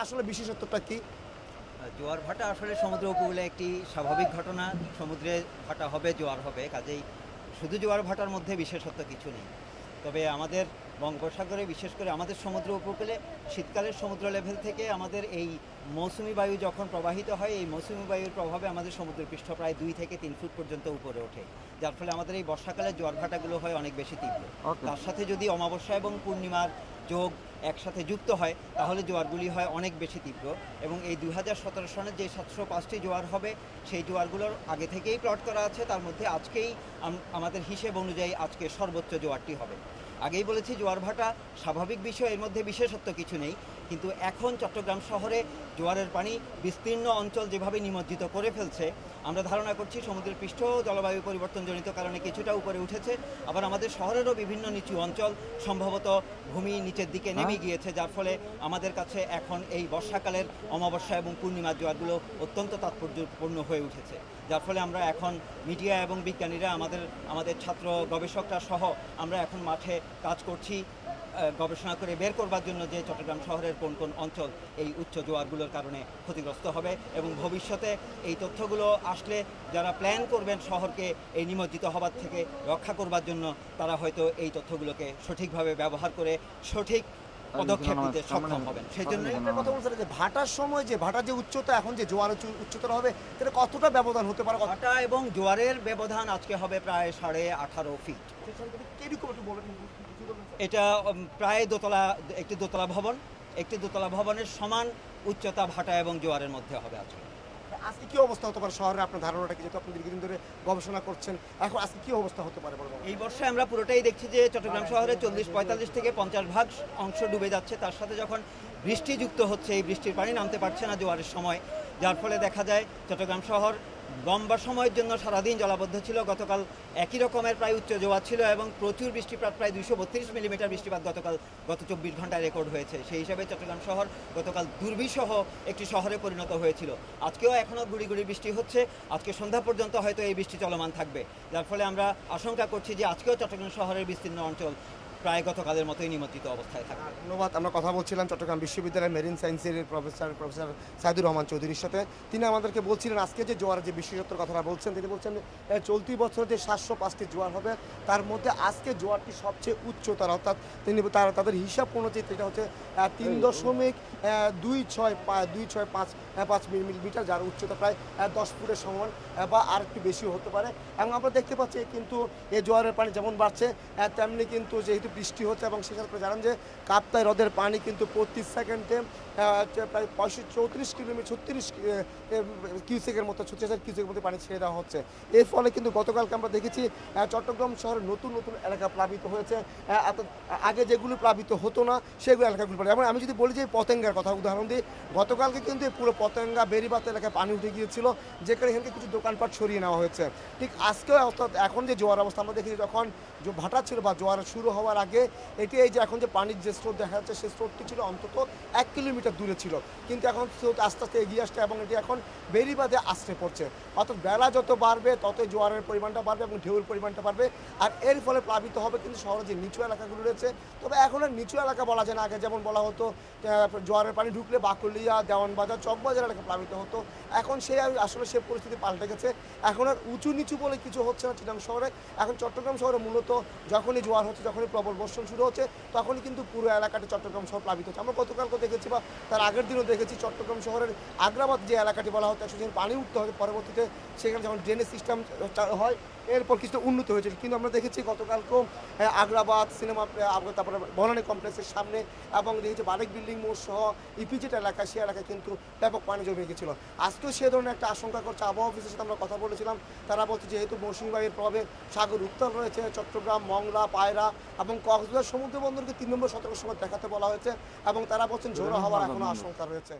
আসলে বিশেষত্বটা কি? জোয়ার ভাটা আসলে সমুদ্র উপকূলে একটি স্বাভাবিক ঘটনা। সমুদ্রে ভাটা হবে, জোয়ার হবে, কাজেই শুধু জোয়ার ভাটার মধ্যে বিশেষত্ব কিছু নেই। তবে আমাদের বঙ্গোপসাগরে, বিশেষ করে আমাদের সমুদ্র উপকূলে শীতকালের সমুদ্র লেভেল থেকে আমাদের এই মৌসুমি বায়ু যখন প্রবাহিত হয়, এই মৌসুমি বায়ুর প্রভাবে আমাদের সমুদ্রপৃষ্ঠ প্রায় 2 থেকে 3 ফুট পর্যন্ত উপরে ওঠে, যার ফলে আমাদের এই বর্ষাকালে জোয়ার ভাটাগুলো হয় অনেক বেশি তীব্র। তার সাথে যদি অমাবস্যা এবং পূর্ণিমার যোগ একসাথে যুক্ত হয়, তাহলে জোয়ারগুলি হয় অনেক বেশি তীব্র। এবং এই 2017 সনের যে 705টি জোয়ার হবে, সেই জোয়ারগুলোর আগে থেকেই প্লট করা আছে। তার মধ্যে আজকেই আমাদের হিসেব অনুযায়ী আজকে সর্বোচ্চ জোয়ারটি হবে। আগেই বলেছি জোয়ার ভাটা স্বাভাবিক বিষয়, এর মধ্যে বিশেষত্ব কিছু নেই। কিন্তু এখন চট্টগ্রাম শহরে জোয়ারের পানি বিস্তীর্ণ অঞ্চল যেভাবে নিমজ্জিত করে ফেলছে, আমরা ধারণা করছি সমুদ্রের পৃষ্ঠ জলবায়ু পরিবর্তনজনিত কারণে কিছুটা উপরে উঠেছে, আবার আমাদের শহরেরও বিভিন্ন নিচু অঞ্চল সম্ভবত ভূমি নিচের দিকে নেমে গিয়েছে, যার ফলে আমাদের কাছে এখন এই বর্ষাকালের অমাবস্যা এবং পূর্ণিমার জোয়ারগুলো অত্যন্ত তাৎপর্যপূর্ণ হয়ে উঠেছে। যার ফলে আমরা এখন মিডিয়া এবং বিজ্ঞানীরা, আমাদের ছাত্র গবেষকরা সহ আমরা এখন মাঠে কাজ করছি গবেষণা করে বের করবার জন্য যে চট্টগ্রাম শহরের কোন কোন অঞ্চল এই উচ্চ জোয়ারগুলোর কারণে ক্ষতিগ্রস্ত হবে, এবং ভবিষ্যতে এই তথ্যগুলো আসলে যারা প্ল্যান করবেন শহরকে এই নিমজ্জিত হবার থেকে রক্ষা করবার জন্য, তারা হয়তো এই তথ্যগুলোকে সঠিকভাবে ব্যবহার করে সঠিক পদক্ষেপ নিতে সক্ষম হবেন। সেই জন্য একটা কথা বলছিলেন যে ভাটার সময় যে ভাটার যে উচ্চতা, এখন যে জোয়ার উচ্চতর হবে, এটা কতটা ব্যবধান হতে পারে? ভাটা এবং জোয়ারের ব্যবধান আজকে হবে প্রায় 18.5 ফিট। কিরকম একটু বলেন। এটা প্রায় একটি দোতলা ভবনের সমান উচ্চতা ভাটা এবং জোয়ারের মধ্যে হবে আজকে। আজকে কি অবস্থা হতে পারে শহরে? আপনার ধারণাটা কি, যেহেতু আপনি দীর্ঘদিন ধরে গবেষণা করছেন, এখন আজকে কি অবস্থা হতে পারে বলবেন? এই বর্ষায় আমরা পুরোটাই দেখছি যে চট্টগ্রাম শহরে 40-45 থেকে 50 ভাগ অংশ ডুবে যাচ্ছে। তার সাথে যখন বৃষ্টি যুক্ত হচ্ছে, এই বৃষ্টির পানি নামতে পারছে না জোয়ারের সময়, যার ফলে দেখা যায় চট্টগ্রাম শহর লম্বা সময়ের জন্য সারাদিন জলাবদ্ধ ছিল। গতকাল একই রকমের প্রায় উচ্চ জোয়ার ছিল এবং প্রচুর বৃষ্টিপাত, প্রায় 232 মিলিমিটার বৃষ্টিপাত গত 24 ঘন্টায় রেকর্ড হয়েছে। সেই হিসাবে চট্টগ্রাম শহর গতকাল দুর্বিষহ একটি শহরে পরিণত হয়েছিল। আজকেও এখনও গুড়ি গুড়ি বৃষ্টি হচ্ছে, আজকে সন্ধ্যা পর্যন্ত হয়তো এই বৃষ্টি চলমান থাকবে, যার ফলে আমরা আশঙ্কা করছি যে আজকেও চট্টগ্রাম শহরের বিস্তীর্ণ অঞ্চল প্রায় গতকালের মতোই নিমজ্জিত অবস্থায় থাকবে। ধন্যবাদ। আমরা কথা বলছিলাম চট্টগ্রাম বিশ্ববিদ্যালয়ের মেরিন সায়েন্সের প্রফেসর সাইদুর রহমান চৌধুরীর সাথে। তিনি আমাদেরকে বলছিলেন আজকে যে জোয়ারের যে বিশেষত্বর কথাটা বলছেন, তিনি বলছেন চলতি বছর যে 705টি জোয়ার হবে, তার মধ্যে আজকে জোয়ারটি সবচেয়ে উচ্চতর, অর্থাৎ তাদের হিসাব অনুযায়ী এটা হচ্ছে 3.265 মিলিমিটার, যার উচ্চতা প্রায় 10 ফুটের সমান বা আর একটু বেশি হতে পারে। এবং আমরা দেখতে পাচ্ছি কিন্তু এই জোয়ারের পানি যেমন বাড়ছে, তেমনি কিন্তু যেহেতু বৃষ্টি হচ্ছে, এবং সেখানে আপনি জানেন যে কাপ্তাই হ্রদের পানি কিন্তু প্রতি সেকেন্ডে প্রায় 34 কিউসেকের মতো, 36,000 কিউসেকের মতো পানি ছেড়ে দেওয়া হচ্ছে। এর ফলে কিন্তু গতকালকে আমরা দেখেছি চট্টগ্রাম শহরের নতুন নতুন এলাকা প্লাবিত হয়েছে। আগে যেগুলো প্লাবিত হতো না সেগুলো এলাকাগুলো প্লাবিত। যেমন আমি যদি বলি যে পতেঙ্গার কথা উদাহরণ দিই, গতকালকে কিন্তু পুরো পতেঙ্গা বেরিবাত এলাকায় পানি উঠে গিয়েছিল, যেখানে এখানে কিছু দোকানপাট সরিয়ে নেওয়া হয়েছে। ঠিক আজকেও অর্থাৎ এখন যে জোয়ার অবস্থা আমরা দেখেছি, যখন ভাটা ছিল বা জোয়ার শুরু হওয়ার আগে, এটি এই যে এখন যে পানির যে স্রোত দেখা যাচ্ছে, সেই স্রোতটি ছিল অন্তত 1 কিলোমিটার দূরে ছিল, কিন্তু এখন স্রোত আস্তে আস্তে এগিয়ে আসছে এবং এটি এখন বেরিবাঁধে আশ্রে পড়ছে। অর্থাৎ বেলা যত বাড়বে ততই জোয়ারের পরিমাণটা বাড়বে এবং ঢেউয়ের পরিমাণটা বাড়বে, আর এর ফলে প্লাবিত হবে কিন্তু শহরের যে নিচু এলাকাগুলো রয়েছে। তবে এখন আর নিচু এলাকা বলা যায় না, আগে যেমন বলা হতো জোয়ারের পানি ঢুকলে বাকুলিয়া, দেওয়ানবাজার, চকবাজার এলাকা প্লাবিত হতো। এখন আসলে সে পরিস্থিতি পাল্টে গেছে। এখন আর উঁচু নিচু বলে কিছু হচ্ছে না চিটাগাং শহরে। এখন চট্টগ্রাম শহরে মূলত যখনই জোয়ার হচ্ছে, যখনই প্রবল বর্ষণ শুরু হচ্ছে, তখনই কিন্তু পুরো এলাকাটি চট্টগ্রাম শহর প্লাবিত হচ্ছে। আমরা গতকালকে দেখেছি বা তার আগের দিনও দেখেছি চট্টগ্রাম শহরের আগ্রাবাদ যে এলাকাটি বলা হতো 100 দিন পানি উঠতে হবে, পরবর্তীতে সেখানে যখন ড্রেনেজ সিস্টেম হয় এরপর কিছুটা উন্নত হয়েছে। কিন্তু আমরা দেখেছি গতকালকেও আগ্রাবাদ সিনেমা, তারপরে বনানী কমপ্লেক্সের সামনে এবং দেখেছি বারেক বিল্ডিং মোড় সহ ইপিজেড এলাকা, সেই এলাকায় কিন্তু ব্যাপক পানি জমে গেছিল। আজকেও সে ধরনের একটা আশঙ্কা করছে। আবহাওয়া অফিসের সাথে আমরা কথা বলেছিলাম, তারা বলছে যেহেতু মৌসুমী বায়ুর প্রভাবে সাগর উত্তাল রয়েছে, চট্টগ্রাম, মংলা, পায়রা এবং কক্সবাজার সমুদ্র বন্দরকে 3 নম্বর সতর্ক সংকেত দেখাতে বলা হয়েছে, এবং তারা বলছেন ঝোড়ো হওয়ার এখনো আশঙ্কা রয়েছে।